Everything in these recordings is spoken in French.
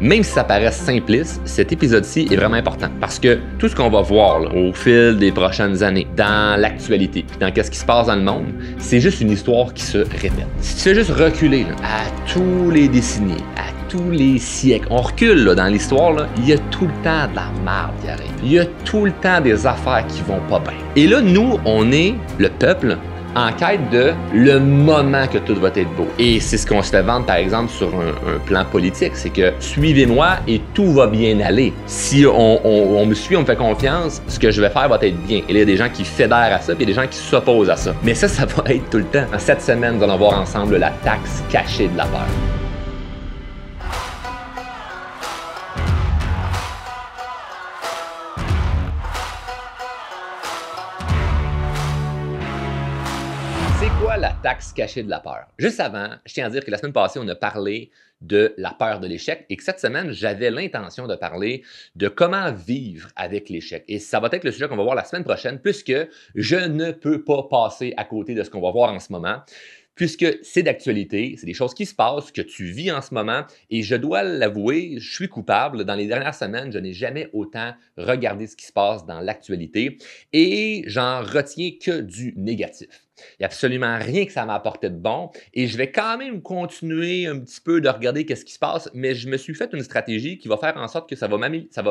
Même si ça paraît simpliste, cet épisode-ci est vraiment important parce que tout ce qu'on va voir là, au fil des prochaines années, dans l'actualité, puis dans ce qui se passe dans le monde, c'est juste une histoire qui se répète. Si tu fais juste reculer là, à tous les décennies, à tous les siècles, on recule là, dans l'histoire, là, il y a tout le temps de la merde qui arrive. Il y a tout le temps des affaires qui vont pas bien. Et là, nous, on est le peuple en quête de le moment que tout va être beau. Et c'est ce qu'on se fait vendre, par exemple, sur un plan politique. C'est que suivez-moi et tout va bien aller. Si on me suit, on me fait confiance, ce que je vais faire va être bien. Et là, il y a des gens qui fédèrent à ça, puis il y a des gens qui s'opposent à ça. Mais ça va être tout le temps. En cette semaine, nous allons voir ensemble la taxe cachée de la peur. C'est quoi la taxe cachée de la peur? Juste avant, je tiens à dire que la semaine passée, on a parlé de la peur de l'échec et que cette semaine, j'avais l'intention de parler de comment vivre avec l'échec. Et ça va être le sujet qu'on va voir la semaine prochaine puisque je ne peux pas passer à côté de ce qu'on va voir en ce moment. Puisque c'est d'actualité, c'est des choses qui se passent, que tu vis en ce moment, et je dois l'avouer, je suis coupable. Dans les dernières semaines, je n'ai jamais autant regardé ce qui se passe dans l'actualité, et j'en retiens que du négatif. Il n'y a absolument rien que ça m'a apporté de bon, et je vais quand même continuer un petit peu de regarder ce qui se passe, mais je me suis fait une stratégie qui va faire en sorte que ça va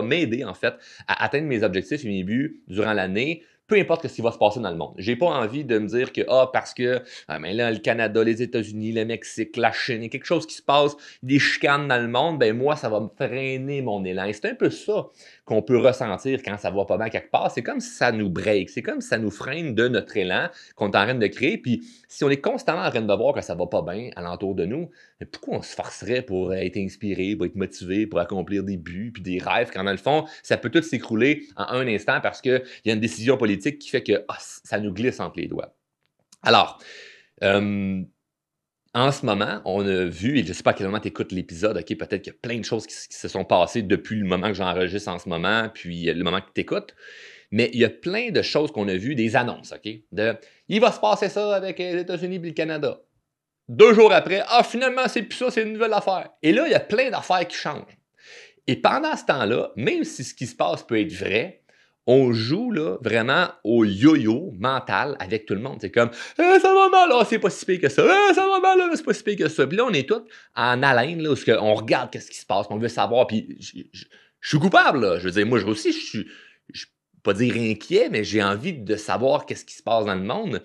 m'aider en fait à atteindre mes objectifs et mes buts durant l'année, peu importe ce qui va se passer dans le monde. J'ai pas envie de me dire que parce que mais là, le Canada, les États-Unis, le Mexique, la Chine, il y a quelque chose qui se passe, des chicanes dans le monde, ben moi, ça va me freiner mon élan. Et c'est un peu ça qu'on peut ressentir quand ça va pas bien quelque part. C'est comme si ça nous break, c'est comme si ça nous freine de notre élan qu'on est en train de créer. Puis si on est constamment en train de voir que ça va pas bien alentour de nous, mais pourquoi on se forcerait pour être inspiré, pour être motivé, pour accomplir des buts puis des rêves, quand dans le fond, ça peut tout s'écrouler en un instant parce qu'il y a une décision politique qui fait que ça nous glisse entre les doigts. Alors, en ce moment, on a vu, et je ne sais pas à quel moment tu écoutes l'épisode, OK, peut-être qu'il y a plein de choses qui se sont passées depuis le moment que j'enregistre en ce moment, puis le moment que tu écoutes, mais il y a plein de choses qu'on a vues, des annonces, OK, il va se passer ça avec les États-Unis et le Canada. 2 jours après, finalement, c'est plus ça, c'est une nouvelle affaire. Et là, il y a plein d'affaires qui changent. Et pendant ce temps-là, même si ce qui se passe peut être vrai, on joue là, vraiment au yo-yo mental avec tout le monde. C'est comme ça va mal, c'est pas si pire que ça. Ça va mal, c'est pas si pire que ça. Puis là, on est tous en haleine, là, où on regarde ce qui se passe, on veut savoir. Puis je suis coupable, là. Je veux dire, moi aussi, je suis pas dire inquiet, mais j'ai envie de savoir qu'est-ce qui se passe dans le monde.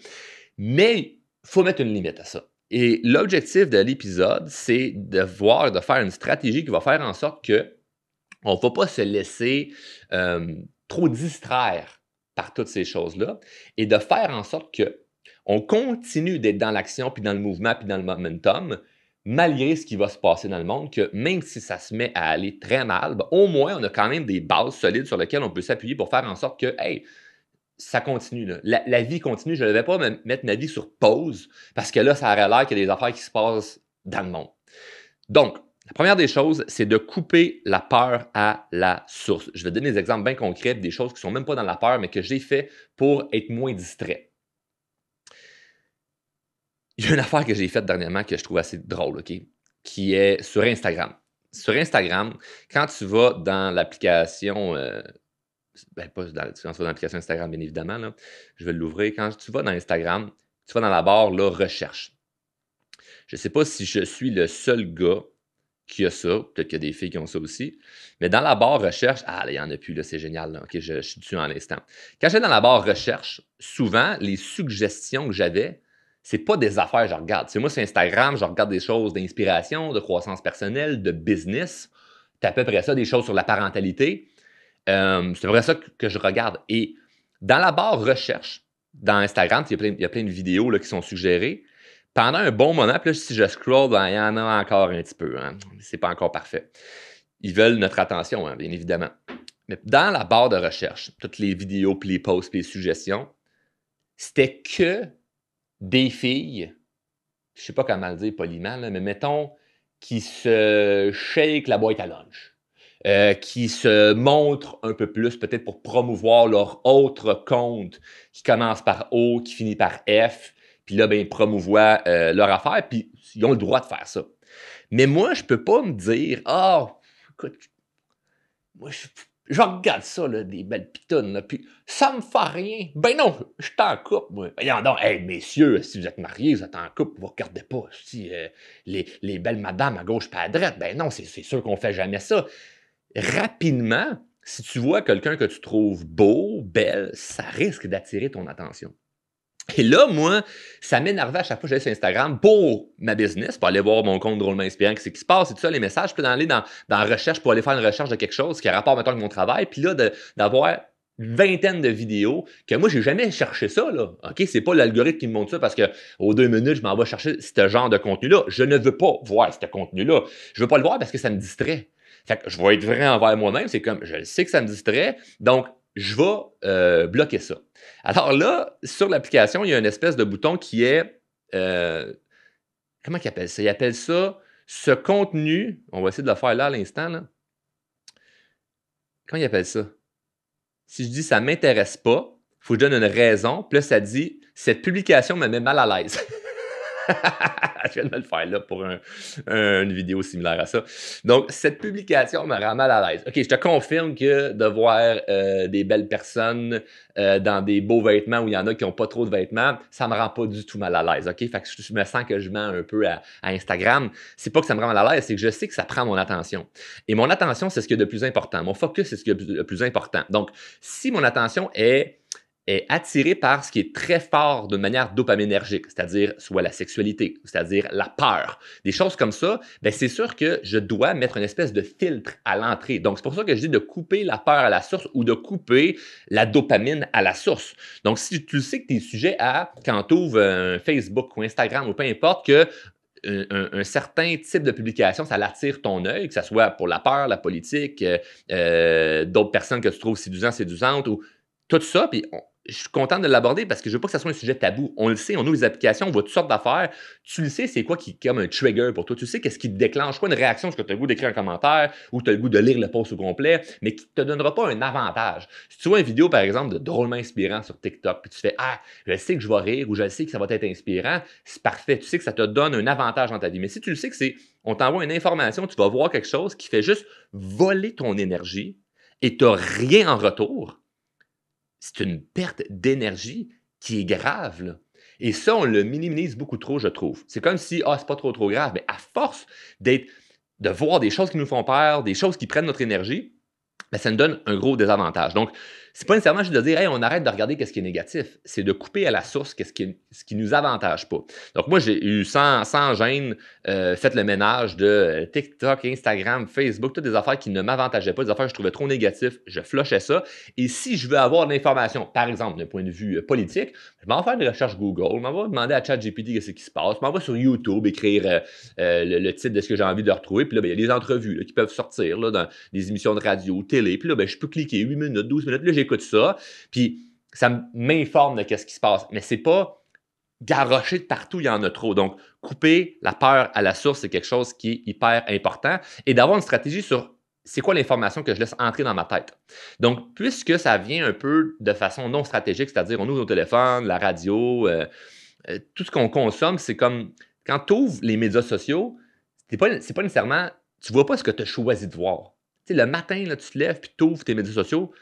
Mais il faut mettre une limite à ça. Et l'objectif de l'épisode, c'est de faire une stratégie qui va faire en sorte que on ne va pas se laisser trop distraire par toutes ces choses-là et de faire en sorte qu'on continue d'être dans l'action, puis dans le mouvement, puis dans le momentum, malgré ce qui va se passer dans le monde, que même si ça se met à aller très mal, ben, au moins, on a quand même des bases solides sur lesquelles on peut s'appuyer pour faire en sorte que, hey, ça continue. Là. La vie continue. Je ne vais pas mettre ma vie sur pause parce que là, ça aurait l'air qu'il y a des affaires qui se passent dans le monde. Donc, la première des choses, c'est de couper la peur à la source. Je vais donner des exemples bien concrets, des choses qui ne sont même pas dans la peur, mais que j'ai fait pour être moins distrait. Il y a une affaire que j'ai faite dernièrement que je trouve assez drôle, OK? Qui est sur Instagram. Sur Instagram, quand tu vas dans l'application, pas dans, quand tu vas dans l'application Instagram, bien évidemment, là, je vais l'ouvrir. Quand tu vas dans Instagram, tu vas dans la barre là, recherche. Je ne sais pas si je suis le seul gars qui a ça, peut-être qu'il y a des filles qui ont ça aussi, mais dans la barre recherche, là, il n'y en a plus, là, c'est génial, là. OK, je suis dessus en l'instant. Quand j'étais dans la barre recherche, souvent, les suggestions que j'avais, c'est pas des affaires que je regarde. C'est moi, sur Instagram, je regarde des choses d'inspiration, de croissance personnelle, de business, c'est à peu près ça, des choses sur la parentalité. C'est à peu près ça que je regarde. Et dans la barre recherche, dans Instagram, il y a plein de vidéos là, qui sont suggérées. Pendant un bon moment, puis là, si je scroll, il y en a encore un petit peu. Hein. C'est pas encore parfait. Ils veulent notre attention, hein, bien évidemment. Mais dans la barre de recherche, toutes les vidéos, puis les posts, puis les suggestions, c'était que des filles, je sais pas comment le dire poliment, là, mais mettons, qui se shake la boîte à lunch. Qui se montrent un peu plus, peut-être pour promouvoir leur autre compte qui commence par O, qui finit par F, puis là, ben, ils promouvoient leur affaire, puis ils ont le droit de faire ça. Mais moi, je peux pas me dire, écoute, moi, je regarde ça, là, des belles pitounes, là, puis ça me fait rien. Ben non, je suis en couple, moi. Voyons donc, hey, messieurs, si vous êtes mariés, vous êtes en couple, vous ne regardez pas si, les belles madames à gauche pas à droite. Ben non, c'est sûr qu'on ne fait jamais ça. Rapidement, si tu vois quelqu'un que tu trouves beau, belle, ça risque d'attirer ton attention. Et là, moi, ça m'énervait à chaque fois que j'allais sur Instagram pour ma business, pour aller voir mon compte drôlement inspirant, qu'est-ce qui se passe et tout ça, les messages, puis d'aller dans la recherche pour aller faire une recherche de quelque chose qui a rapport, mettons, avec mon travail, puis là, d'avoir une vingtaine de vidéos que moi, j'ai jamais cherché ça, là. OK? C'est pas l'algorithme qui me montre ça parce que aux 2 minutes, je m'en vais chercher ce genre de contenu-là. Je ne veux pas voir ce contenu-là. Je veux pas le voir parce que ça me distrait. Fait que je vais être vrai envers moi-même. C'est comme, je sais que ça me distrait, donc je vais bloquer ça. Alors là, sur l'application, il y a une espèce de bouton qui est, comment il appelle ça? Il appelle ça ce contenu. On va essayer de le faire là à l'instant. Là. Comment il appelle ça? Si je dis ça ne m'intéresse pas, il faut que je donne une raison. Puis là, ça dit cette publication me met mal à l'aise. Je viens de me le faire là pour une vidéo similaire à ça. Donc, cette publication me rend mal à l'aise. OK, je te confirme que de voir des belles personnes dans des beaux vêtements où il y en a qui n'ont pas trop de vêtements, ça me rend pas du tout mal à l'aise. OK? Fait que je me sens que je mens un peu à Instagram. C'est pas que ça me rend mal à l'aise, c'est que je sais que ça prend mon attention. Et mon attention, c'est ce qui est de plus important. Mon focus, c'est ce qui est le plus important. Donc, si mon attention est attiré par ce qui est très fort d'une manière dopaminergique, c'est-à-dire soit la sexualité, c'est-à-dire la peur, des choses comme ça, ben c'est sûr que je dois mettre une espèce de filtre à l'entrée. Donc, c'est pour ça que je dis de couper la peur à la source ou de couper la dopamine à la source. Donc, si tu sais que tu es sujet à, quand tu ouvres un Facebook ou Instagram ou peu importe, que un certain type de publication, ça l'attire ton œil, que ce soit pour la peur, la politique, d'autres personnes que tu trouves séduisantes ou tout ça, puis je suis content de l'aborder parce que je veux pas que ça soit un sujet tabou. On le sait, on ouvre les applications, on voit toutes sortes d'affaires. Tu le sais, c'est quoi qui est comme un trigger pour toi. Tu sais qu'est-ce qui te déclenche, quoi une réaction, est-ce que tu as le goût d'écrire un commentaire ou tu as le goût de lire le post au complet, mais qui ne te donnera pas un avantage. Si tu vois une vidéo, par exemple, de drôlement inspirant sur TikTok, puis tu fais « Ah, je sais que je vais rire ou je sais que ça va être inspirant », c'est parfait. Tu sais que ça te donne un avantage dans ta vie. Mais si tu le sais que on t'envoie une information, tu vas voir quelque chose qui fait juste voler ton énergie et tu n'as rien en retour, c'est une perte d'énergie qui est grave. Là. Et ça, on le minimise beaucoup trop, je trouve. C'est comme si, c'est pas trop grave. Mais à force de voir des choses qui nous font peur, des choses qui prennent notre énergie, ben, ça nous donne un gros désavantage. Donc, c'est pas nécessairement juste de dire, hey, on arrête de regarder ce qui est négatif. C'est de couper à la source ce qui nous avantage pas. Donc, moi, j'ai eu sans gêne fait le ménage de TikTok, Instagram, Facebook, toutes des affaires qui ne m'avantageaient pas, des affaires que je trouvais trop négatives. Je flushais ça. Et si je veux avoir de l'information, par exemple, d'un point de vue politique, je m'en vais faire des recherches Google, je m'en vais demander à ChatGPT ce qui se passe, je m'en vais sur YouTube écrire le titre de ce que j'ai envie de retrouver. Puis là, ben, il y a des entrevues là, qui peuvent sortir là, dans des émissions de radio, télé. Puis là, ben, je peux cliquer 8 minutes, 12 minutes. Là, j'écoute ça. Puis ça m'informe de ce qui se passe. Mais c'est pas garrocher de partout, il y en a trop. Donc, couper la peur à la source, c'est quelque chose qui est hyper important. Et d'avoir une stratégie sur c'est quoi l'information que je laisse entrer dans ma tête. Donc, puisque ça vient un peu de façon non stratégique, c'est-à-dire on ouvre nos téléphones, la radio, tout ce qu'on consomme, c'est comme quand tu ouvres les médias sociaux, c'est pas nécessairement, tu vois pas ce que tu as choisi de voir. Tu sais, le matin, là, tu te lèves puis tu ouvres tes médias sociaux,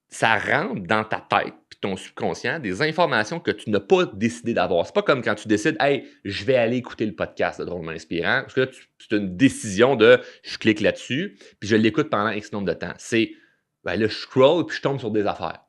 ça rentre dans ta tête puis ton subconscient des informations que tu n'as pas décidé d'avoir. C'est pas comme quand tu décides, hey, je vais aller écouter le podcast de Drôlement Inspirant. Parce que là, c'est une décision de je clique là-dessus puis je l'écoute pendant X nombre de temps. C'est, ben là, je scroll puis je tombe sur des affaires.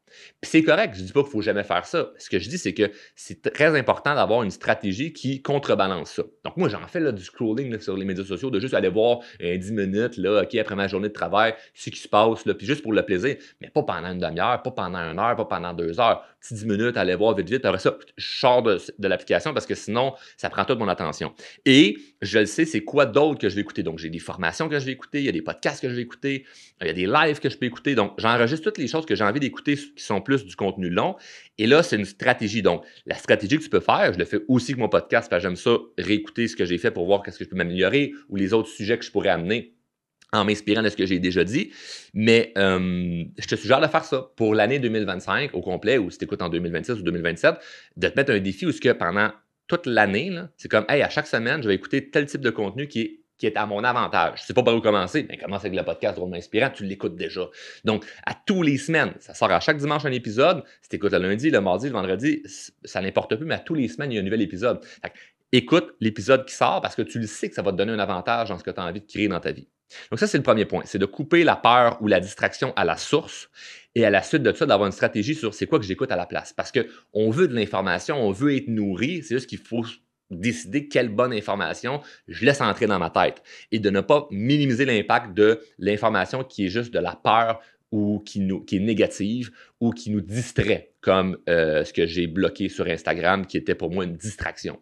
Puis c'est correct, je ne dis pas qu'il ne faut jamais faire ça. Ce que je dis, c'est que c'est très important d'avoir une stratégie qui contrebalance ça. Donc moi, j'en fais là, du scrolling là, sur les médias sociaux, de juste aller voir 10 minutes là, OK, après ma journée de travail, ce qui se passe, là, puis juste pour le plaisir, mais pas pendant une demi-heure, pas pendant 1 heure, pas pendant 2 heures. Petit 10 minutes, aller voir vite, vite. Après ça, je sors de l'application parce que sinon, ça prend toute mon attention. Et je le sais, c'est quoi d'autre que je vais écouter. Donc, j'ai des formations que je vais écouter, il y a des podcasts que je vais écouter, il y a des lives que je peux écouter. Donc, j'enregistre toutes les choses que j'ai envie d'écouter qui sont plus du contenu long. Et là, c'est une stratégie. Donc, la stratégie que tu peux faire, je le fais aussi avec mon podcast parce que j'aime ça, réécouter ce que j'ai fait pour voir qu'est-ce que je peux m'améliorer ou les autres sujets que je pourrais amener en m'inspirant de ce que j'ai déjà dit. Mais je te suggère de faire ça pour l'année 2025 au complet, ou si tu écoutes en 2026 ou 2027, de te mettre un défi où ce que pendant toute l'année, là, c'est comme, hey, à chaque semaine, je vais écouter tel type de contenu qui qui est à mon avantage. Je ne sais pas par où commencer, mais commence avec le podcast Drôlement Inspirant, tu l'écoutes déjà. Donc, à tous les semaines, ça sort à chaque dimanche un épisode. Si tu écoutes le lundi, le mardi, le vendredi, ça n'importe plus, mais à tous les semaines, il y a un nouvel épisode. Écoute l'épisode qui sort parce que tu le sais que ça va te donner un avantage dans ce que tu as envie de créer dans ta vie. Donc ça, c'est le premier point. C'est de couper la peur ou la distraction à la source et à la suite de ça, d'avoir une stratégie sur c'est quoi que j'écoute à la place. Parce qu'on veut de l'information, on veut être nourri. C'est juste qu'il faut décider quelle bonne information je laisse entrer dans ma tête et de ne pas minimiser l'impact de l'information qui est juste de la peur ou qui est négative ou qui nous distrait, comme ce que j'ai bloqué sur Instagram qui était pour moi une distraction.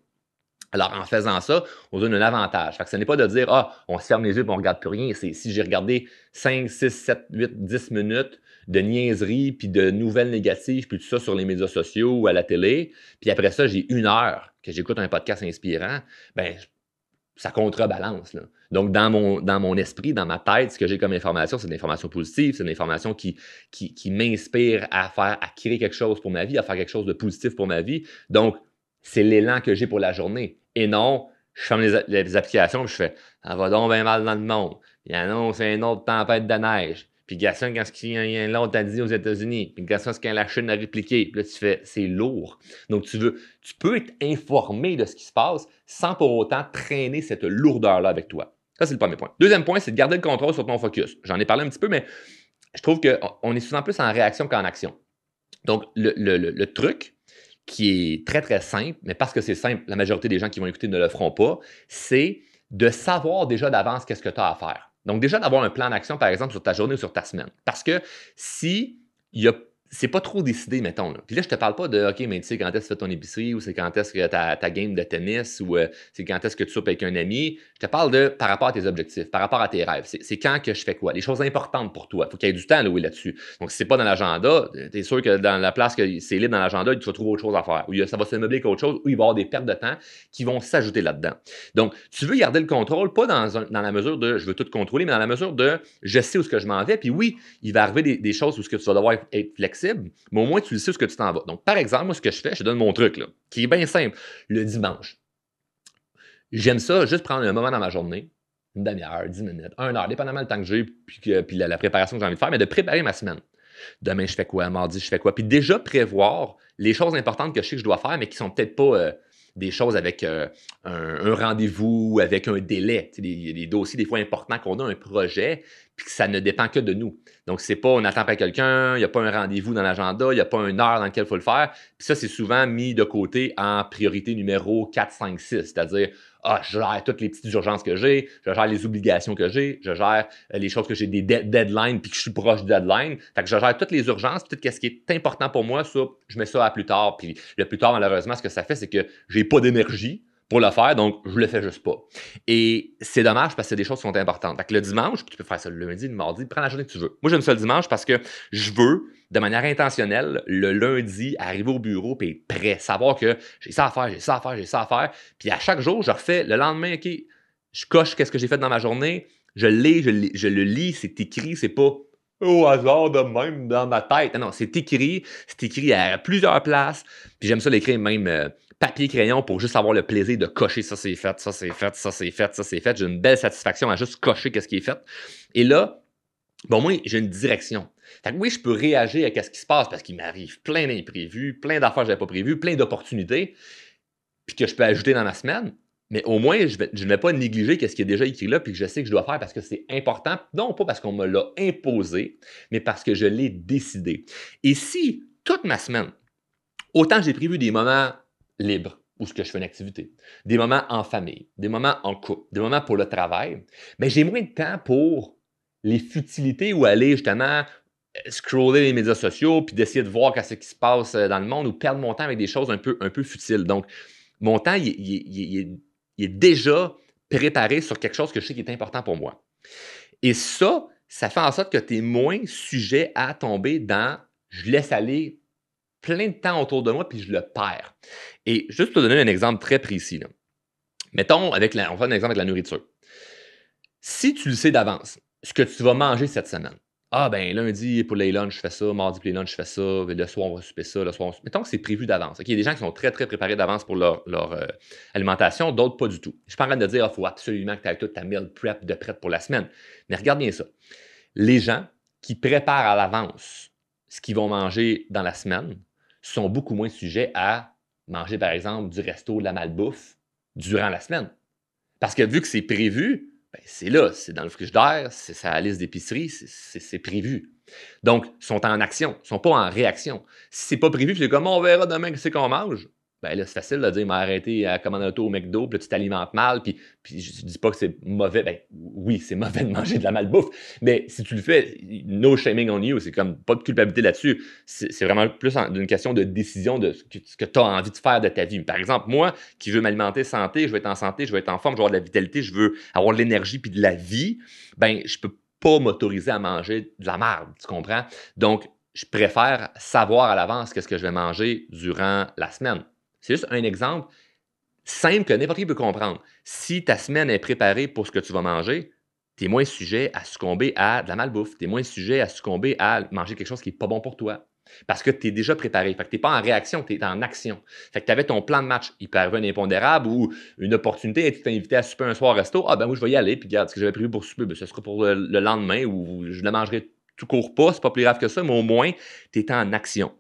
Alors, en faisant ça, on donne un avantage. Fait que ce n'est pas de dire, on se ferme les yeux et on ne regarde plus rien. C'est si j'ai regardé 5, 6, 7, 8, 10 minutes de niaiseries, puis de nouvelles négatives, puis tout ça sur les médias sociaux ou à la télé, puis après ça, j'ai 1 heure que j'écoute un podcast inspirant, ben ça contrebalance, là. Donc, dans mon esprit, dans ma tête, ce que j'ai comme information, c'est de l'information positive, c'est de l'information qui m'inspire à créer quelque chose pour ma vie, à faire quelque chose de positif pour ma vie. Donc, c'est l'élan que j'ai pour la journée. Et non, je ferme les applications et je fais « ça va donc bien mal dans le monde ». Il annonce une autre tempête de neige. Puis Gaston, quand il y a l'autre a dit aux États-Unis. Puis Gaston, quand la Chine a répliqué. Puis là, tu fais « c'est lourd ». Donc, tu peux être informé de ce qui se passe sans pour autant traîner cette lourdeur-là avec toi. Ça, c'est le premier point. Deuxième point, c'est de garder le contrôle sur ton focus. J'en ai parlé un petit peu, mais je trouve qu'on est souvent plus en réaction qu'en action. Donc, le truc qui est très, très simple, mais parce que c'est simple, la majorité des gens qui vont écouter ne le feront pas, c'est de savoir déjà d'avance qu'est-ce que tu as à faire. Donc, déjà d'avoir un plan d'action, par exemple, sur ta journée ou sur ta semaine. Parce que si c'est pas trop décidé, mettons. Là. Puis là, je te parle pas de, OK, mais tu sais, quand est-ce que tu fais ton épicerie ou c'est quand est-ce que ta game de tennis ou c'est quand est-ce que tu soupes avec un ami. Je te parle de par rapport à tes objectifs, par rapport à tes rêves. C'est quand que je fais quoi? Les choses importantes pour toi. Il faut qu'il y ait du temps alloué là-dessus. Donc, si c'est pas dans l'agenda, tu es sûr que dans la place que c'est libre dans l'agenda, tu vas trouver autre chose à faire. Ou ça va se meubler avec autre chose, ou il va y avoir des pertes de temps qui vont s'ajouter là-dedans. Donc, tu veux garder le contrôle, pas dans la mesure de je veux tout contrôler, mais dans la mesure de je sais où ce que je m'en vais. Puis oui, il va arriver des choses où ce que tu vas devoir être flexible, mais au moins, tu sais où ce que tu t'en vas. Donc, par exemple, moi, ce que je fais, je te donne mon truc, là, qui est bien simple. Le dimanche, j'aime ça, juste prendre un moment dans ma journée, une demi-heure, 10 minutes, 1 heure, dépendamment du temps que j'ai, puis la préparation que j'ai envie de faire, mais de préparer ma semaine. Demain, je fais quoi? Mardi, je fais quoi? Puis déjà prévoir les choses importantes que je sais que je dois faire, mais qui sont peut-être pas des choses avec un rendez-vous, avec un délai. Il y a des dossiers des fois importants qu'on a, un projet, puis que ça ne dépend que de nous. Donc, c'est pas on n'attend pas quelqu'un, il n'y a pas un rendez-vous dans l'agenda, il n'y a pas une heure dans laquelle il faut le faire. Puis ça, c'est souvent mis de côté en priorité numéro 4, 5, 6, c'est-à-dire je gère toutes les petites urgences que j'ai, je gère les obligations que j'ai, je gère les choses que j'ai des deadlines puis que je suis proche du deadline. Fait que je gère toutes les urgences, puis tout ce qui est important pour moi, ça, je mets ça à plus tard. Puis le plus tard, malheureusement, ce que ça fait, c'est que j'ai pas d'énergie pour le faire, donc je le fais juste pas. Et c'est dommage parce que c'est des choses qui sont importantes. Fait que le dimanche, puis tu peux faire ça le lundi, le mardi, prends la journée que tu veux. Moi, j'aime ça le dimanche parce que je veux, de manière intentionnelle, le lundi, arriver au bureau et être prêt, savoir que j'ai ça à faire, j'ai ça à faire, j'ai ça à faire. Puis à chaque jour, je refais le lendemain, OK, je coche qu'est-ce que j'ai fait dans ma journée, je le lis, c'est écrit, c'est pas au hasard de même dans ma tête. Non, c'est écrit à plusieurs places. Puis j'aime ça l'écrire même papier-crayon pour juste avoir le plaisir de cocher ça c'est fait, ça c'est fait, ça c'est fait, ça c'est fait. J'ai une belle satisfaction à juste cocher qu'est-ce qui est fait. Et là, bon, moi, j'ai une direction. Fait que oui, je peux réagir à ce qui se passe parce qu'il m'arrive plein d'imprévus, plein d'affaires que je n'avais pas prévues, plein d'opportunités, puis que je peux ajouter dans ma semaine. Mais au moins, je ne vais pas négliger ce qui est déjà écrit là puis que je sais que je dois faire parce que c'est important, non pas parce qu'on me l'a imposé, mais parce que je l'ai décidé. Et si toute ma semaine, autant j'ai prévu des moments libres où ce que je fais une activité, des moments en famille, des moments en couple, des moments pour le travail, mais j'ai moins de temps pour les futilités ou aller justement scroller les médias sociaux puis d'essayer de voir ce qui se passe dans le monde ou perdre mon temps avec des choses un peu futiles. Donc, mon temps, il est déjà préparé sur quelque chose que je sais qui est important pour moi. Et ça fait en sorte que tu es moins sujet à tomber dans « je laisse aller plein de temps autour de moi puis je le perds ». Et juste pour te donner un exemple très précis, là. Mettons, on va faire un exemple avec la nourriture. Si tu le sais d'avance, ce que tu vas manger cette semaine, Ah, ben lundi, pour les lunchs, je fais ça. Mardi, pour les lunchs, je fais ça. Le soir, on va souper ça. Le soir, mettons que c'est prévu d'avance. OK? Il y a des gens qui sont très, très préparés d'avance pour leur alimentation, d'autres pas du tout. Je suis pas en train de dire, il faut absolument que tu aies toute ta meal prep de prête pour la semaine. Mais regarde bien ça. Les gens qui préparent à l'avance ce qu'ils vont manger dans la semaine sont beaucoup moins sujets à manger, par exemple, du resto, de la malbouffe durant la semaine. Parce que vu que c'est prévu, ben c'est là, c'est dans le frigidaire, c'est sa liste d'épicerie, c'est prévu. Donc, ils sont en action, ils ne sont pas en réaction. Si c'est pas prévu, puis c'est comme on verra demain que c'est qu'on mange, ben là, c'est facile de dire, m'a arrêté à commander un auto au McDo, puis là, tu t'alimentes mal, puis je dis pas que c'est mauvais. Ben oui, c'est mauvais de manger de la malbouffe, mais si tu le fais, no shaming on you, c'est comme pas de culpabilité là-dessus. C'est vraiment plus une question de décision de ce que tu as envie de faire de ta vie. Par exemple, moi, qui veux m'alimenter santé, je veux être en santé, je veux être en forme, je veux avoir de la vitalité, je veux avoir de l'énergie puis de la vie, ben je peux pas m'autoriser à manger de la merde, tu comprends? Donc, je préfère savoir à l'avance qu'est-ce que je vais manger durant la semaine. C'est juste un exemple simple que n'importe qui peut comprendre. Si ta semaine est préparée pour ce que tu vas manger, tu es moins sujet à succomber à de la malbouffe. Tu es moins sujet à succomber à manger quelque chose qui n'est pas bon pour toi. Parce que tu es déjà préparé. Fait que tu n'es pas en réaction, tu es en action. Fait que tu avais ton plan de match. Il peut arriver un impondérable ou une opportunité et tu t'es invité à souper un soir au resto. Ah ben oui, je vais y aller. Puis regarde, ce que j'avais prévu pour souper, ben, ce sera pour le lendemain ou je le mangerai tout court pas. C'est pas plus grave que ça, mais au moins, tu es en action.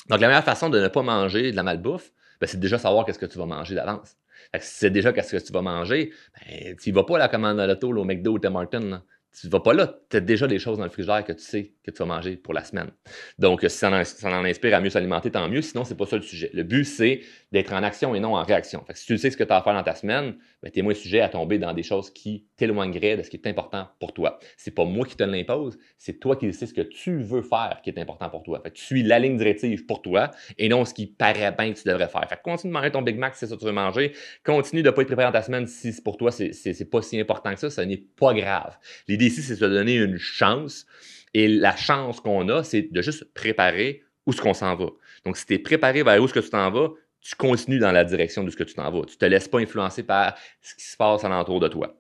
Donc, la meilleure façon de ne pas manger de la malbouffe, ben, c'est déjà savoir qu'est-ce que tu vas manger d'avance. Fait que si c'est déjà qu'est-ce que tu vas manger, ben, tu ne vas pas à la commande à l'auto, au McDo ou Tim Hortons, là. Tu ne vas pas là. Tu as déjà des choses dans le frigidaire que tu sais que tu vas manger pour la semaine. Donc, si ça en inspire à mieux s'alimenter, tant mieux. Sinon, c'est pas ça le sujet. Le but, c'est d'être en action et non en réaction. Fait que si tu sais ce que tu as à faire dans ta semaine, ben, tu es moins sujet à tomber dans des choses qui t'éloigneraient de ce qui est important pour toi. C'est pas moi qui te l'impose, c'est toi qui sais ce que tu veux faire qui est important pour toi. Fait que tu suis la ligne directive pour toi et non ce qui paraît bien que tu devrais faire. Fait que continue de manger ton Big Mac si c'est ça que tu veux manger. Continue de ne pas être préparé dans ta semaine si pour toi, c'est pas si important que ça n'est pas grave. L'idée ici, c'est de se donner une chance. Et la chance qu'on a, c'est de juste préparer où est-ce qu'on s'en va. Donc, si tu es préparé vers où est-ce que tu t'en vas, tu continues dans la direction de ce que tu t'en vas. Tu ne te laisses pas influencer par ce qui se passe alentour de toi.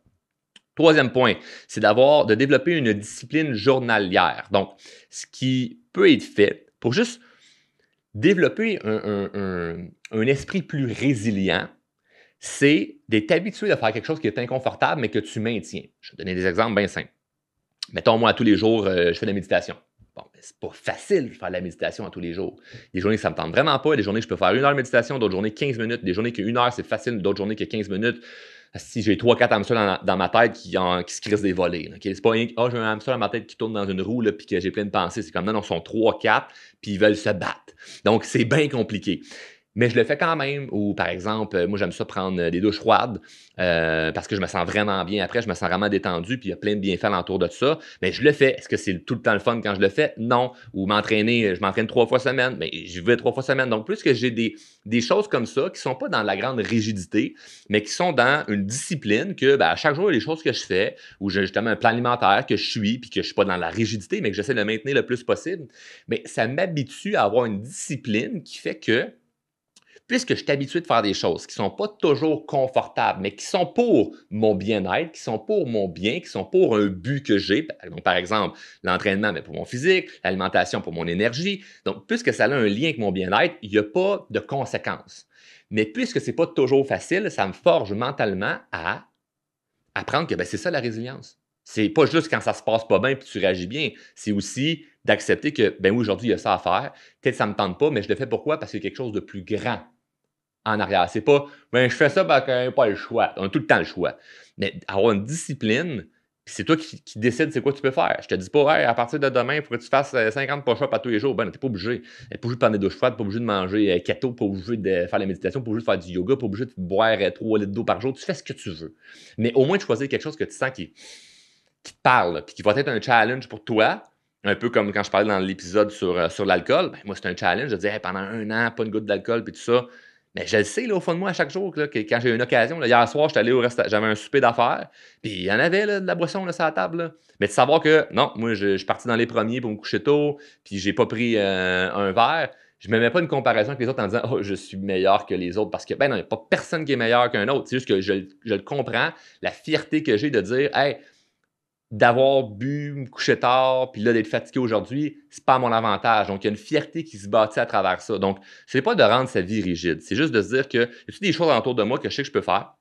Troisième point, c'est de développer une discipline journalière. Donc, ce qui peut être fait pour juste développer un esprit plus résilient, c'est d'être habitué à faire quelque chose qui est inconfortable, mais que tu maintiens. Je vais te donner des exemples bien simples. Mettons, moi, tous les jours, je fais de la méditation. Bon, mais c'est pas facile de faire de la méditation à tous les jours. Des journées que ça me tente vraiment pas, des journées que je peux faire 1 heure de méditation, d'autres journées 15 minutes, des journées que 1 heure c'est facile, d'autres journées que 15 minutes. Si j'ai 3-4 hamsters dans ma tête qui se crissent des volets. Okay? C'est pas rien que j'ai un hamster dans ma tête qui tourne dans une roue puis que j'ai plein de pensées. C'est comme non, ils sont 3-4 puis ils veulent se battre. Donc, c'est bien compliqué. Mais je le fais quand même. Ou par exemple, moi j'aime ça prendre des douches froides parce que je me sens vraiment bien après, je me sens vraiment détendu, puis il y a plein de bienfaits alentour de ça. Mais je le fais. Est-ce que c'est tout le temps le fun quand je le fais? Non. Ou m'entraîner, je m'entraîne 3 fois semaine, mais je vais 3 fois semaine. Donc plus que j'ai des choses comme ça qui sont pas dans la grande rigidité, mais qui sont dans une discipline que à chaque jour, il y a des choses que je fais, ou j'ai justement un plan alimentaire que je suis, puis que je suis pas dans la rigidité, mais que j'essaie de le maintenir le plus possible. Mais ça m'habitue à avoir une discipline qui fait que puisque je suis habitué de faire des choses qui ne sont pas toujours confortables, mais qui sont pour mon bien-être, qui sont pour mon bien, qui sont pour un but que j'ai. Donc, par exemple, l'entraînement, mais pour mon physique, l'alimentation pour mon énergie. Donc, puisque ça a un lien avec mon bien-être, il n'y a pas de conséquences. Mais puisque ce n'est pas toujours facile, ça me forge mentalement à apprendre que c'est ça la résilience. C'est pas juste quand ça se passe pas bien et tu réagis bien. C'est aussi d'accepter que, oui, aujourd'hui, il y a ça à faire. Peut-être que ça ne me tente pas, mais je le fais pourquoi? Parce qu'il y a quelque chose de plus grand en arrière. C'est pas, je fais ça parce qu'on n'a pas le choix. On a tout le temps le choix. Mais avoir une discipline, c'est toi qui décides c'est quoi tu peux faire. Je te dis pas, hey, à partir de demain, il faudrait que tu fasses 50 push-ups à tous les jours. T'es pas obligé. T'es pas obligé de prendre des douches froides, pas obligé de manger keto, pas obligé de faire la méditation, pas obligé de faire du yoga, pas obligé de boire 3 litres d'eau par jour. Tu fais ce que tu veux. Mais au moins, de choisir quelque chose que tu sens qui te parle, puis qui va être un challenge pour toi. Un peu comme quand je parlais dans l'épisode sur l'alcool. Moi, c'est un challenge. Je disais, pendant 1 an, pas une goutte d'alcool, puis tout ça. Mais je le sais, là, au fond de moi, à chaque jour, là, que quand j'ai eu une occasion, là, hier soir, j'étais allé au restaurant, j'avais un souper d'affaires, puis il y en avait là, de la boisson là, sur la table. Là. Mais de savoir que, non, moi, je suis parti dans les premiers pour me coucher tôt, puis j'ai pas pris un verre, je ne me mets pas une comparaison avec les autres en disant, oh, je suis meilleur que les autres, parce que, non, il n'y a pas personne qui est meilleur qu'un autre. C'est juste que je le comprends, la fierté que j'ai de dire, hey, d'avoir bu, me coucher tard, puis là, d'être fatigué aujourd'hui, c'est pas à mon avantage. Donc, il y a une fierté qui se bâtit à travers ça. Donc, c'est pas de rendre sa vie rigide. C'est juste de se dire que y a des choses autour de moi que je sais que je peux faire,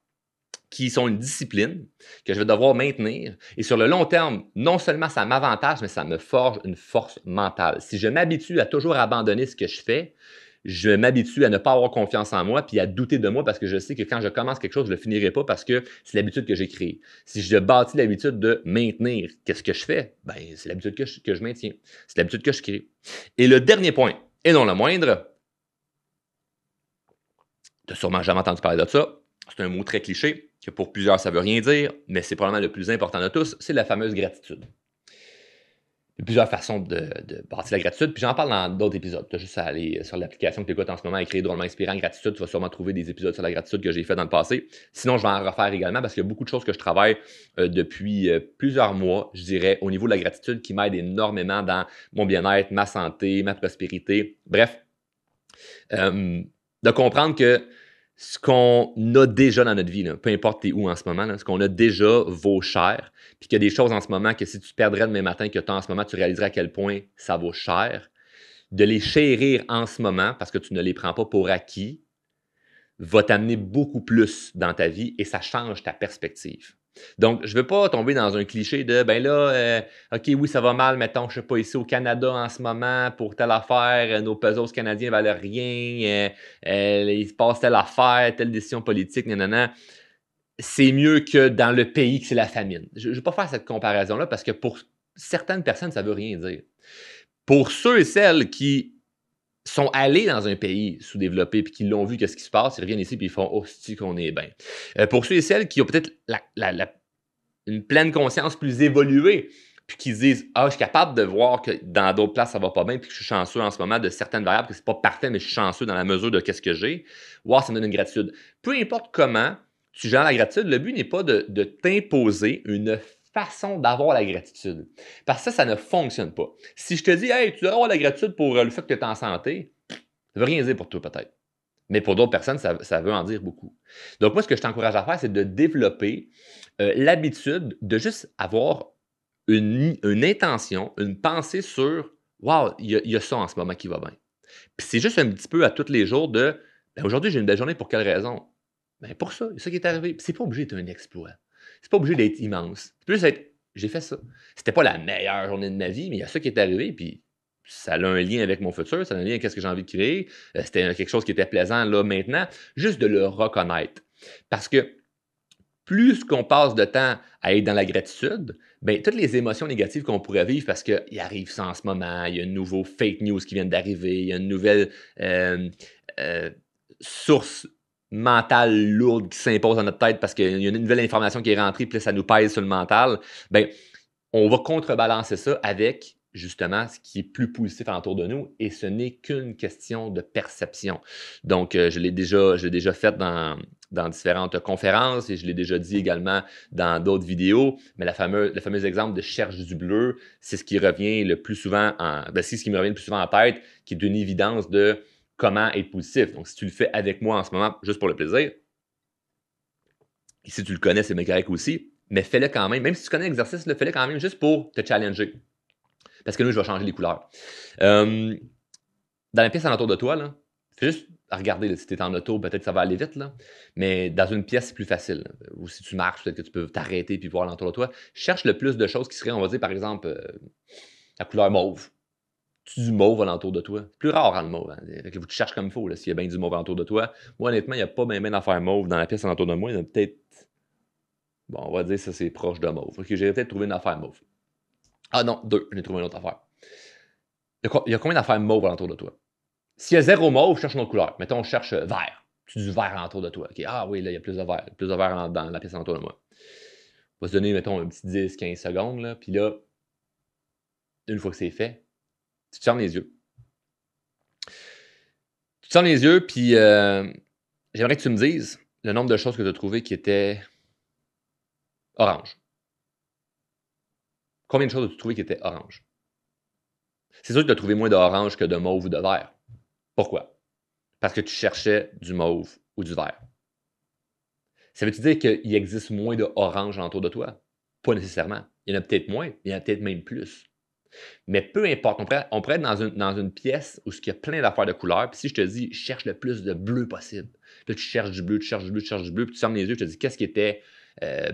qui sont une discipline que je vais devoir maintenir. Et sur le long terme, non seulement ça m'avantage, mais ça me forge une force mentale. Si je m'habitue à toujours abandonner ce que je fais, je m'habitue à ne pas avoir confiance en moi puis à douter de moi parce que je sais que quand je commence quelque chose, je ne le finirai pas parce que c'est l'habitude que j'ai créée. Si je bâtis l'habitude de maintenir qu'est-ce que je fais, ben, c'est l'habitude que je maintiens. C'est l'habitude que je crée. Et le dernier point, et non le moindre, tu n'as sûrement jamais entendu parler de ça, c'est un mot très cliché, que pour plusieurs ça ne veut rien dire, mais c'est probablement le plus important de tous, c'est la fameuse gratitude. Il y a plusieurs façons de bâtir la gratitude, puis j'en parle dans d'autres épisodes. Tu as juste à aller sur l'application que tu écoutes en ce moment, écrire drôlement inspirant gratitude, tu vas sûrement trouver des épisodes sur la gratitude que j'ai fait dans le passé. Sinon, je vais en refaire également parce qu'il y a beaucoup de choses que je travaille depuis plusieurs mois, je dirais, au niveau de la gratitude qui m'aide énormément dans mon bien-être, ma santé, ma prospérité. Bref, de comprendre que ce qu'on a déjà dans notre vie, là, peu importe t'es où en ce moment, là, ce qu'on a déjà vaut cher, puis qu'il y a des choses en ce moment que si tu perdrais demain matin que tu as en ce moment, tu réaliserais à quel point ça vaut cher. De les chérir en ce moment, parce que tu ne les prends pas pour acquis, va t'amener beaucoup plus dans ta vie et ça change ta perspective. Donc, je ne veux pas tomber dans un cliché de, ben là, OK, oui, ça va mal, mettons, je ne sais pas, ici au Canada en ce moment, pour telle affaire, nos pesos canadiens ne valent rien, il se passe telle affaire, telle décision politique, nanana. C'est mieux que dans le pays que c'est la famine. Je ne vais pas faire cette comparaison-là parce que pour certaines personnes, ça ne veut rien dire. Pour ceux et celles qui sont allés dans un pays sous-développé puis qui l'ont vu, qu'est-ce qui se passe, ils reviennent ici puis ils font « Oh, c'est qu'on est bien ». Pour ceux et celles qui ont peut-être une pleine conscience plus évoluée puis qui se disent « Ah, je suis capable de voir que dans d'autres places, ça va pas bien puis que je suis chanceux en ce moment de certaines variables, que c'est pas parfait, mais je suis chanceux dans la mesure de qu'est-ce que j'ai. » Wow, ça me donne une gratitude. Peu importe comment tu gères la gratitude, le but n'est pas de t'imposer une façon d'avoir la gratitude. Parce que ça ne fonctionne pas. Si je te dis, hey, tu dois avoir la gratitude pour le fait que tu es en santé, ça ne veut rien dire pour toi peut-être. Mais pour d'autres personnes, ça veut en dire beaucoup. Donc moi, ce que je t'encourage à faire, c'est de développer l'habitude de juste avoir une intention, une pensée sur, wow, il y a ça en ce moment qui va bien. Puis c'est juste un petit peu à tous les jours de, ben aujourd'hui, j'ai une belle journée pour quelle raison? Ben pour ça, c'est ça qui est arrivé. Puis c'est pas obligé d'être un exploit. C'est pas obligé d'être immense. C'est plus être, j'ai fait ça. C'était pas la meilleure journée de ma vie, mais il y a ça qui est arrivé, puis ça a un lien avec mon futur, ça a un lien avec ce que j'ai envie de créer. C'était quelque chose qui était plaisant là maintenant. Juste de le reconnaître. Parce que plus qu'on passe de temps à être dans la gratitude, bien, toutes les émotions négatives qu'on pourrait vivre parce qu'il arrive ça en ce moment, il y a une nouvelle fake news qui vient d'arriver, il y a une nouvelle source mentale lourde qui s'impose dans notre tête parce qu'il y a une nouvelle information qui est rentrée, puis là, ça nous pèse sur le mental, bien, on va contrebalancer ça avec justement ce qui est plus positif alentour de nous et ce n'est qu'une question de perception. Donc, je l'ai déjà fait dans différentes conférences et je l'ai déjà dit également dans d'autres vidéos, mais le fameux exemple de cherche du bleu, c'est ce qui revient le plus souvent c'est ce qui me revient le plus souvent en tête, qui est une évidence de comment être positif. Donc, si tu le fais avec moi en ce moment, juste pour le plaisir, et si tu le connais, c'est bien correct aussi, mais fais-le quand même si tu connais l'exercice, fais-le quand même juste pour te challenger. Parce que là, je vais changer les couleurs. Dans la pièce alentour de toi, là, fais juste regarder, là, si tu es en auto, peut-être que ça va aller vite, là, mais dans une pièce, c'est plus facile. Là. Ou si tu marches, peut-être que tu peux t'arrêter puis voir alentour de toi. Cherche le plus de choses qui seraient, on va dire, par exemple, la couleur mauve. Tu du mauve alentour de toi. C'est plus rare, le mauve. Hein. Fait que tu cherches comme il faut, s'il y a bien du mauve alentour de toi. Moi, honnêtement, il n'y a pas bien d'affaires mauve dans la pièce alentour de moi. Il y en a peut-être... Bon, on va dire que ça, c'est proche de mauve. Ok, j'ai peut-être trouvé une affaire mauve. Ah non, 2, j'ai trouvé une autre affaire. Il y a combien d'affaires mauves alentour de toi? S'il y a 0 mauve, cherche une autre couleur. Mettons, on cherche vert. Tu dis du vert alentour de toi. Okay. Ah oui, là, il y a plus de vert. Il y a plus de vert dans la pièce alentour de moi. On va se donner, mettons, un petit 10-15 secondes. Là, puis là, une fois que c'est fait, tu te fermes les yeux. Tu te fermes les yeux, puis j'aimerais que tu me dises le nombre de choses que tu as trouvées qui étaient orange. Combien de choses as-tu trouvé qui étaient orange? C'est sûr que tu as trouvé moins d'orange que de mauve ou de vert. Pourquoi? Parce que tu cherchais du mauve ou du vert. Ça veut-tu dire qu'il existe moins d'orange autour de toi? Pas nécessairement. Il y en a peut-être moins, il y en a peut-être même plus. Mais peu importe, on pourrait être dans une pièce où il y a plein d'affaires de couleurs. Puis si je te dis, cherche le plus de bleu possible. Puis là, tu cherches du bleu, tu cherches du bleu, tu cherches du bleu. Puis tu fermes les yeux, tu te dis, qu'est-ce qui était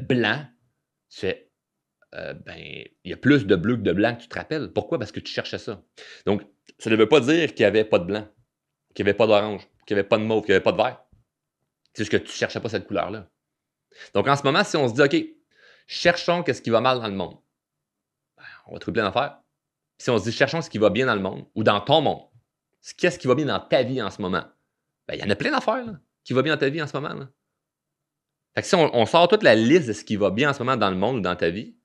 blanc? Tu fais, ben, il y a plus de bleu que de blanc que tu te rappelles. Pourquoi? Parce que tu cherchais ça. Donc, ça ne veut pas dire qu'il n'y avait pas de blanc, qu'il n'y avait pas d'orange, qu'il n'y avait pas de mauve, qu'il n'y avait pas de vert. C'est juste que tu ne cherchais pas cette couleur-là. Donc, en ce moment, si on se dit, OK, cherchons qu'est-ce qui va mal dans le monde, ben, on va trouver plein d'affaires. Si on se dit, cherchons ce qui va bien dans le monde ou dans ton monde, qu'est-ce qui va bien dans ta vie en ce moment? Ben, il y en a plein d'affaires là, qui va bien dans ta vie en ce moment. Là. Fait que si on sort toute la liste de ce qui va bien en ce moment dans le monde ou dans ta vie,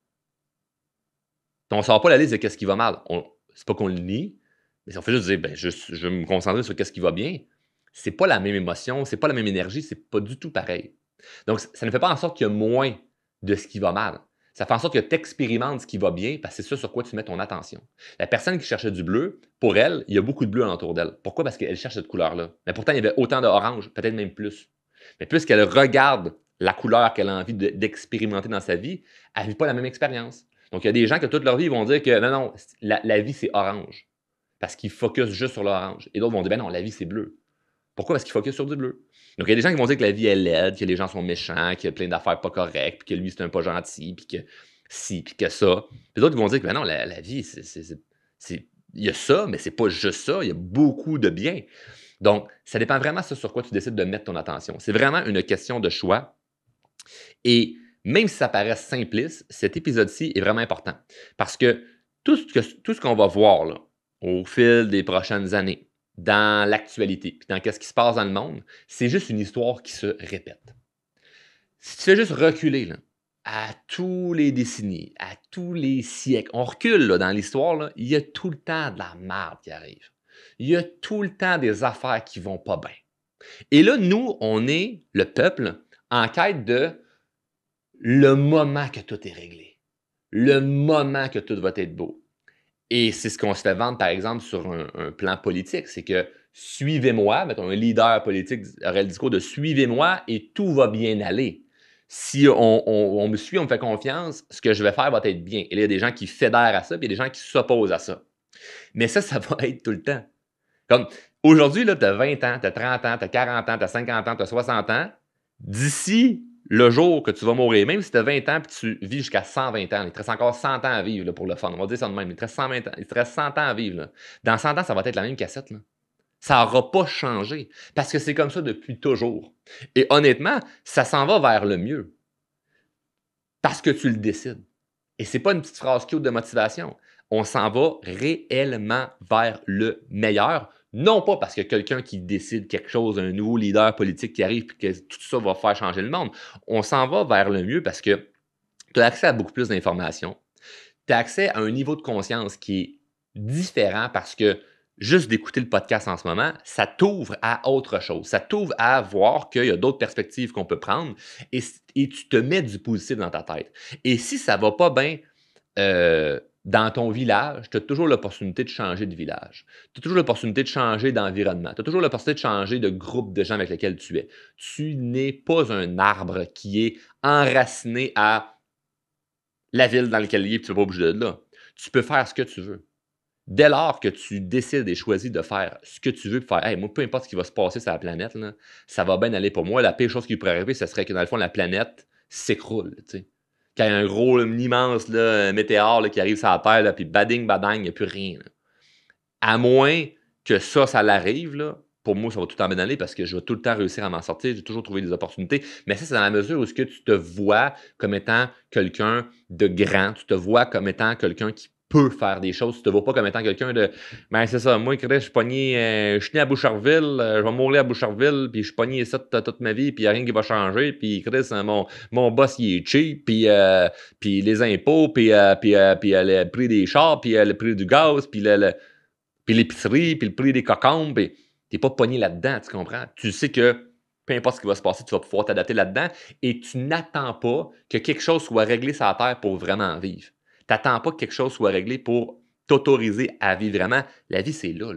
on ne sort pas la liste de ce qui va mal. C'est pas qu'on le nie, mais si on fait juste dire, ben, je vais me concentrer sur ce qui va bien, c'est pas la même émotion, c'est pas la même énergie, c'est pas du tout pareil. Donc, ça ne fait pas en sorte qu'il y a moins de ce qui va mal. Ça fait en sorte que tu expérimentes ce qui va bien parce que c'est ça sur quoi tu mets ton attention. La personne qui cherchait du bleu, pour elle, il y a beaucoup de bleu alentour d'elle. Pourquoi? Parce qu'elle cherche cette couleur-là. Mais pourtant, il y avait autant d'orange, peut-être même plus. Mais puisqu'elle regarde la couleur qu'elle a envie d'expérimenter dans sa vie, elle ne vit pas la même expérience. Donc, il y a des gens que toute leur vie vont dire que non, la vie, c'est orange. Parce qu'ils focusent juste sur l'orange. Et d'autres vont dire, ben non, la vie, c'est bleu. Pourquoi? Parce qu'ils focusent sur du bleu. Donc, il y a des gens qui vont dire que la vie est laide, que les gens sont méchants, qu'il y a plein d'affaires pas correctes, puis que lui, c'est un pas gentil, puis que ci, puis que ça. Puis d'autres qui vont dire que ben non, la vie, il y a ça, mais c'est pas juste ça, il y a beaucoup de bien. Donc, ça dépend vraiment de sur quoi tu décides de mettre ton attention. C'est vraiment une question de choix. Et même si ça paraît simpliste, cet épisode-ci est vraiment important. Parce que tout ce qu'on va voir là, au fil des prochaines années, dans l'actualité, puis dans ce qui se passe dans le monde, c'est juste une histoire qui se répète. Si tu fais juste reculer là, à tous les décennies, à tous les siècles, on recule là, dans l'histoire, là, il y a tout le temps de la merde qui arrive. Il y a tout le temps des affaires qui vont pas bien. Et là, nous, on est le peuple en quête de le moment que tout est réglé, le moment que tout va être beau. Et c'est ce qu'on se fait vendre, par exemple, sur un plan politique. C'est que suivez-moi, mettons, un leader politique aurait le discours de suivez-moi et tout va bien aller. Si on me suit, on me fait confiance, ce que je vais faire va être bien. Et là, il y a des gens qui fédèrent à ça, puis il y a des gens qui s'opposent à ça. Mais ça va être tout le temps. Comme aujourd'hui, tu as 20 ans, tu as 30 ans, tu as 40 ans, tu as 50 ans, tu as 60 ans. D'ici le jour que tu vas mourir, même si tu as 20 ans et tu vis jusqu'à 120 ans, il te reste encore 100 ans à vivre là, pour le fun. On va dire ça de même. Il te reste 120 ans, il te reste 100 ans à vivre. Là. Dans 100 ans, ça va être la même cassette. Là. Ça n'aura pas changé parce que c'est comme ça depuis toujours. Et honnêtement, ça s'en va vers le mieux parce que tu le décides. Et ce n'est pas une petite phrase cute de motivation. On s'en va réellement vers le meilleur. Non pas parce que quelqu'un qui décide quelque chose, un nouveau leader politique qui arrive et que tout ça va faire changer le monde. On s'en va vers le mieux parce que tu as accès à beaucoup plus d'informations. Tu as accès à un niveau de conscience qui est différent parce que juste d'écouter le podcast en ce moment, ça t'ouvre à autre chose. Ça t'ouvre à voir qu'il y a d'autres perspectives qu'on peut prendre et tu te mets du positif dans ta tête. Et si ça ne va pas bien dans ton village, tu as toujours l'opportunité de changer de village. Tu as toujours l'opportunité de changer d'environnement. Tu as toujours l'opportunité de changer de groupe de gens avec lesquels tu es. Tu n'es pas un arbre qui est enraciné à la ville dans laquelle il est et tu ne vas pas bouger de là. Tu peux faire ce que tu veux. Dès lors que tu décides et choisis de faire ce que tu veux, de faire, hey, moi, peu importe ce qui va se passer sur la planète, là, ça va bien aller pour moi. La pire chose qui pourrait arriver, ce serait que dans le fond, la planète s'écroule. T'sais. Quand il y a un gros, un immense là, météore là, qui arrive sur la Terre, là, puis bading, badang, il n'y a plus rien. Là. À moins que ça l'arrive, là, pour moi, ça va tout le temps bien aller parce que je vais tout le temps réussir à m'en sortir. J'ai toujours trouvé des opportunités. Mais ça, c'est dans la mesure où ce que tu te vois comme étant quelqu'un de grand, tu te vois comme étant quelqu'un qui peut faire des choses. Tu te vois pas comme étant quelqu'un de ben c'est ça, moi, Chris, je suis pogné, je suis né à Boucherville, je vais mourir à Boucherville, puis je suis pogné ça toute ma vie, puis il n'y a rien qui va changer, puis Chris, mon boss, il est cheap, puis les impôts, puis le prix des chars, puis le prix du gaz, puis l'épicerie, puis le prix des cocombes, puis t'es pas pogné là-dedans, tu comprends? Tu sais que peu importe ce qui va se passer, tu vas pouvoir t'adapter là-dedans et tu n'attends pas que quelque chose soit réglé sur la Terre pour vraiment vivre. Tu n'attends pas que quelque chose soit réglé pour t'autoriser à vivre vraiment. La vie, c'est là.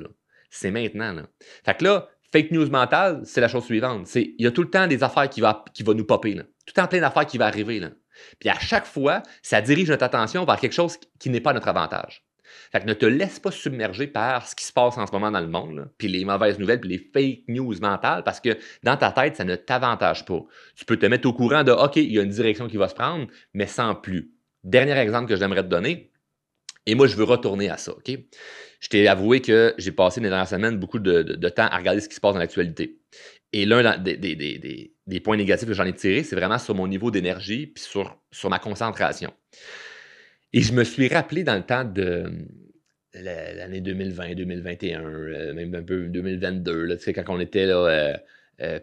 C'est maintenant. Là. Fait que là, fake news mentale, c'est la chose suivante. Il y a tout le temps des affaires qui vont nous popper. Là. Tout le temps plein d'affaires qui vont arriver. Là. Puis à chaque fois, ça dirige notre attention vers quelque chose qui n'est pas notre avantage. Fait que ne te laisse pas submerger par ce qui se passe en ce moment dans le monde, là, puis les mauvaises nouvelles, puis les fake news mentales, parce que dans ta tête, ça ne t'avantage pas. Tu peux te mettre au courant de OK, il y a une direction qui va se prendre, mais sans plus. Dernier exemple que j'aimerais te donner, et moi, je veux retourner à ça, OK? Je t'ai avoué que j'ai passé les dernières semaines beaucoup de temps à regarder ce qui se passe dans l'actualité. Et l'un des points négatifs que j'en ai tiré, c'est vraiment sur mon niveau d'énergie puis sur ma concentration. Et je me suis rappelé dans le temps de l'année 2020, 2021, même un peu 2022, là, tu sais, quand on était là,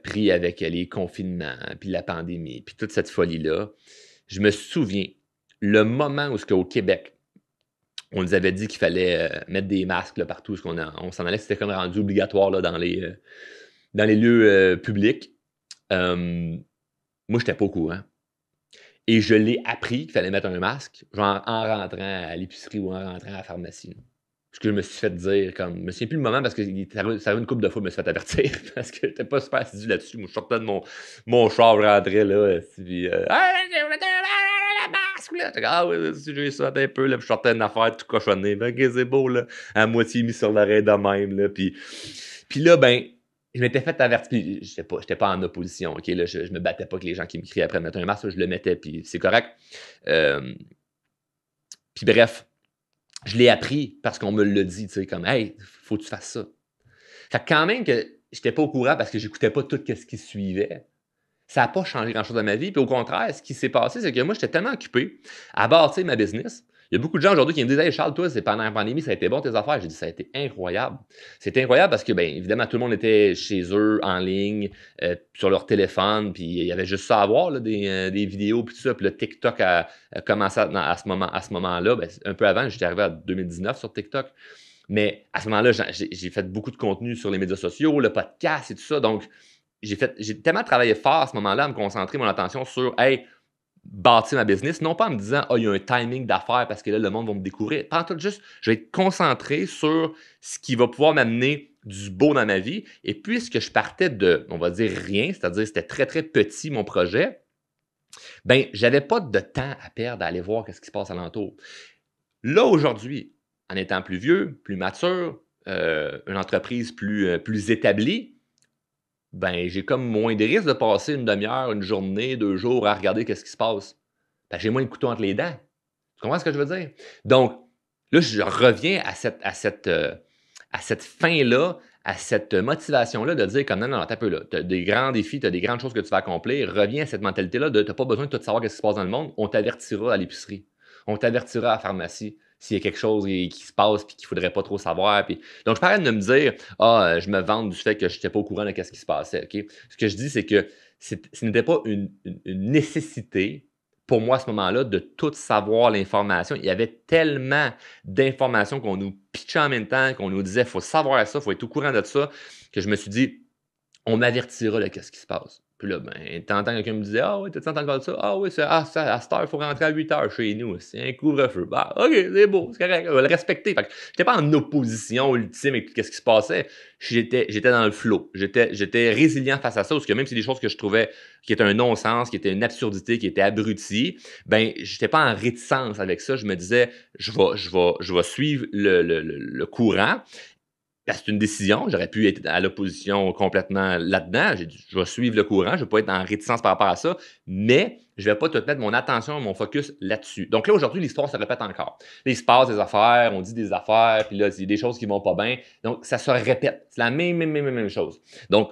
pris avec les confinements, puis la pandémie, puis toute cette folie-là, je me souviens, le moment où au Québec, on nous avait dit qu'il fallait mettre des masques là, partout, on s'en allait, c'était comme rendu obligatoire là, dans les lieux publics. Moi, je n'étais pas au courant. Et je l'ai appris qu'il fallait mettre un masque, genre en rentrant à l'épicerie ou en rentrant à la pharmacie. Ce que je me suis fait dire, comme, je me souviens plus le moment parce que ça arrive une couple de fois, je me suis fait avertir parce que j'étais pas super assidu là-dessus. Moi, je sortais de mon char, je rentrais là, puis masque, là. Ah oui, j'ai ça un peu, là, puis je sortais une affaire tout cochonnée. Ben, ok, c'est beau, là, à moitié mis sur l'arrêt de même, là, puis là, ben, je m'étais fait avertir, puis j'étais pas en opposition, OK, là, je me battais pas que les gens qui me criaient après de mettre un masque, là, je le mettais, puis c'est correct. Puis bref, je l'ai appris parce qu'on me l'a dit, tu sais, comme « Hey, faut que tu fasses ça ». Fait que quand même que j'étais pas au courant parce que j'écoutais pas tout ce qui suivait, ça n'a pas changé grand-chose dans ma vie. Puis au contraire, ce qui s'est passé, c'est que moi, j'étais tellement occupé à bâtir ma business. Il y a beaucoup de gens aujourd'hui qui me disent « Hey Charles, toi, c'est pendant la pandémie, ça a été bon tes affaires. » J'ai dit « Ça a été incroyable. » C'était incroyable parce que, bien évidemment, tout le monde était chez eux, en ligne, sur leur téléphone, puis il y avait juste ça à voir, là, des vidéos, puis tout ça. Puis le TikTok a commencé à ce moment-là. Ben, un peu avant, j'étais arrivé à 2019 sur TikTok. Mais à ce moment-là, j'ai fait beaucoup de contenu sur les médias sociaux, le podcast et tout ça. Donc, j'ai tellement travaillé fort à ce moment-là à me concentrer mon attention sur « Hey, bâtir ma business », non pas en me disant « Ah, il y a un timing d'affaires parce que là, le monde va me découvrir ». Pas en tout, juste, je vais être concentré sur ce qui va pouvoir m'amener du beau dans ma vie. Et puisque je partais de, on va dire, rien, c'est-à-dire c'était très, très petit mon projet, ben, j'avais pas de temps à perdre à aller voir ce qui se passe alentour. Là, aujourd'hui, en étant plus vieux, plus mature, une entreprise plus établie, ben, j'ai comme moins de risques de passer une demi-heure, une journée, 2 jours à regarder qu'est-ce qui se passe. Ben, j'ai moins de couteau entre les dents. Tu comprends ce que je veux dire? Donc, là, je reviens à cette fin-là, à cette motivation-là de dire comme non, t'as peu là, tu as des grands défis, tu as des grandes choses que tu vas accomplir. Reviens à cette mentalité-là de tu n'as pas besoin de tout savoir ce qui se passe dans le monde. On t'avertira à l'épicerie. On t'avertira à la pharmacie s'il y a quelque chose qui se passe et qu'il ne faudrait pas trop savoir. Puis... Donc, je parle de me dire, je me vante du fait que je n'étais pas au courant de ce qui se passait. Okay? Ce que je dis, c'est que ce n'était pas une nécessité pour moi à ce moment-là de tout savoir l'information. Il y avait tellement d'informations qu'on nous pitchait en même temps, qu'on nous disait, il faut savoir ça, il faut être au courant de ça, que je me suis dit, on m'avertira de ce qui se passe. Puis là, ben, t'entends quelqu'un me dire « Ah oui, t'as entendu parler de ça? Ah oui, à cette heure, il faut rentrer à 8 heures chez nous. C'est un couvre-feu. Bah, OK, c'est beau, c'est correct, on va le respecter. » Fait que j'étais pas en opposition ultime avec tout ce qui se passait. J'étais dans le flow. J'étais résilient face à ça, parce que même si des choses que je trouvais qui étaient un non-sens, qui étaient une absurdité, qui étaient abruties, ben, j'étais pas en réticence avec ça. Je me disais, je vais suivre le courant. Ben, c'est une décision. J'aurais pu être à l'opposition complètement là-dedans. J'ai dit, je vais suivre le courant. Je ne vais pas être en réticence par rapport à ça. Mais je ne vais pas tout mettre mon attention, mon focus là-dessus. Donc là, aujourd'hui, l'histoire se répète encore. Là, il se passe des affaires, on dit des affaires, puis là, il y a des choses qui ne vont pas bien. Donc, ça se répète. C'est la même chose. Donc,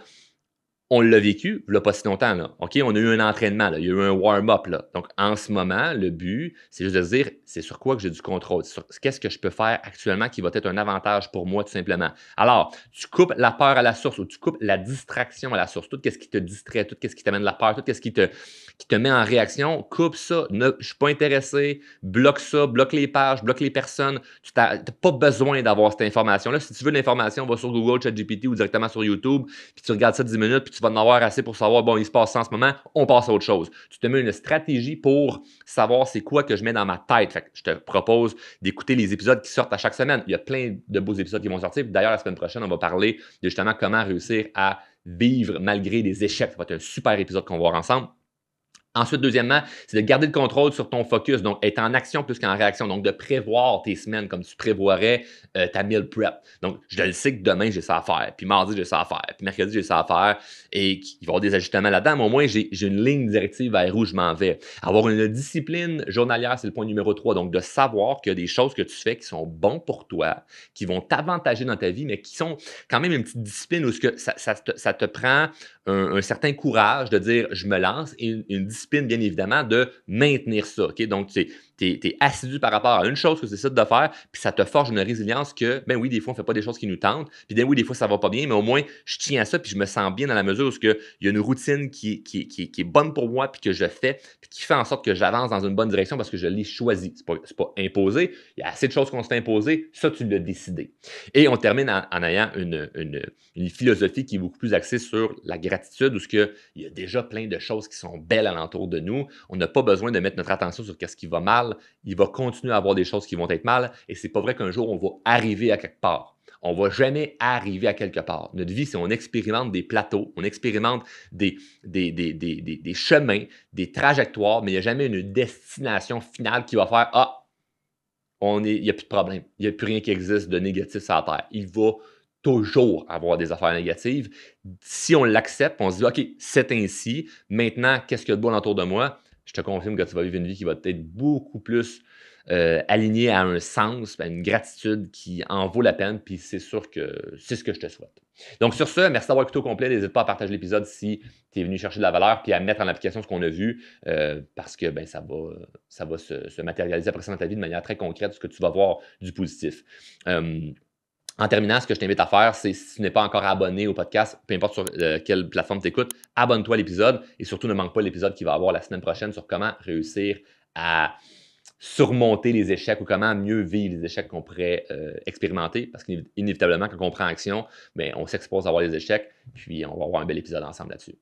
on l'a vécu, il n'y a pas si longtemps, là. OK? On a eu un entraînement, là. Il y a eu un warm-up, là. Donc, en ce moment, le but, c'est juste de se dire, c'est sur quoi que j'ai du contrôle? Qu'est-ce que je peux faire actuellement qui va être un avantage pour moi, tout simplement? Alors, tu coupes la peur à la source ou tu coupes la distraction à la source. Tout ce qui te distrait, tout ce qui t'amène la peur, tout ce qui te met en réaction, coupe ça. Je ne suis pas intéressé. Bloque ça, bloque les pages, bloque les personnes. Tu n'as pas besoin d'avoir cette information-là. Si tu veux de l'information, va sur Google, ChatGPT ou directement sur YouTube, puis tu regardes ça 10 minutes, puis tu vas en avoir assez pour savoir, bon, il se passe ça en ce moment, on passe à autre chose. Tu te mets une stratégie pour savoir c'est quoi que je mets dans ma tête. Fait que je te propose d'écouter les épisodes qui sortent à chaque semaine. Il y a plein de beaux épisodes qui vont sortir. D'ailleurs, la semaine prochaine, on va parler de justement comment réussir à vivre malgré des échecs. Ça va être un super épisode qu'on va voir ensemble. Ensuite, deuxièmement, c'est de garder le contrôle sur ton focus, donc être en action plus qu'en réaction, donc de prévoir tes semaines comme tu prévoirais ta meal prep. Donc, je le sais que demain, j'ai ça à faire, puis mardi, j'ai ça à faire, puis mercredi, j'ai ça à faire, et il va y avoir des ajustements là-dedans, mais au moins, j'ai une ligne directive vers où je m'en vais. Avoir une discipline journalière, c'est le point numéro 3, donc de savoir qu'il y a des choses que tu fais qui sont bonnes pour toi, qui vont t'avantager dans ta vie, mais qui sont quand même une petite discipline où ça te prend un certain courage de dire je me lance et une discipline, bien évidemment, de maintenir ça. Okay? Donc, tu es assidu par rapport à une chose que tu décides de faire, puis ça te forge une résilience que, ben oui, des fois, on ne fait pas des choses qui nous tentent, puis ben oui, des fois, ça ne va pas bien, mais au moins, je tiens à ça, puis je me sens bien dans la mesure où il y a une routine qui est bonne pour moi, puis que je fais, puis qui fait en sorte que j'avance dans une bonne direction parce que je l'ai choisi. Ce n'est pas imposé. Il y a assez de choses qu'on se fait imposer. Ça, tu l'as décidé. Et on termine en ayant une philosophie qui est beaucoup plus axée sur la gratitude, où il y a déjà plein de choses qui sont belles alentour de nous. On n'a pas besoin de mettre notre attention sur ce qui va mal. Il va continuer à avoir des choses qui vont être mal. Et c'est pas vrai qu'un jour, on va arriver à quelque part. On ne va jamais arriver à quelque part. Notre vie, c'est on expérimente des plateaux, on expérimente des chemins, des trajectoires, mais il n'y a jamais une destination finale qui va faire « Ah, il n'y a plus de problème. Il n'y a plus rien qui existe de négatif sur la Terre. » Il va toujours avoir des affaires négatives. Si on l'accepte, on se dit « OK, c'est ainsi. Maintenant, qu'est-ce qu'il y a de bon autour de moi? » Je te confirme que tu vas vivre une vie qui va être beaucoup plus alignée à un sens, à une gratitude qui en vaut la peine, puis c'est sûr que c'est ce que je te souhaite. Donc sur ce, merci d'avoir écouté au complet. N'hésite pas à partager l'épisode si tu es venu chercher de la valeur, puis à mettre en application ce qu'on a vu, parce que ben, ça va se matérialiser après ça dans ta vie de manière très concrète, ce que tu vas voir du positif. En terminant, ce que je t'invite à faire, c'est si tu n'es pas encore abonné au podcast, peu importe sur quelle plateforme tu écoutes, abonne-toi à l'épisode et surtout ne manque pas l'épisode qui va avoir la semaine prochaine sur comment réussir à surmonter les échecs ou comment mieux vivre les échecs qu'on pourrait expérimenter parce qu'inévitablement, quand on prend action, bien, on s'expose à avoir des échecs puis on va avoir un bel épisode ensemble là-dessus.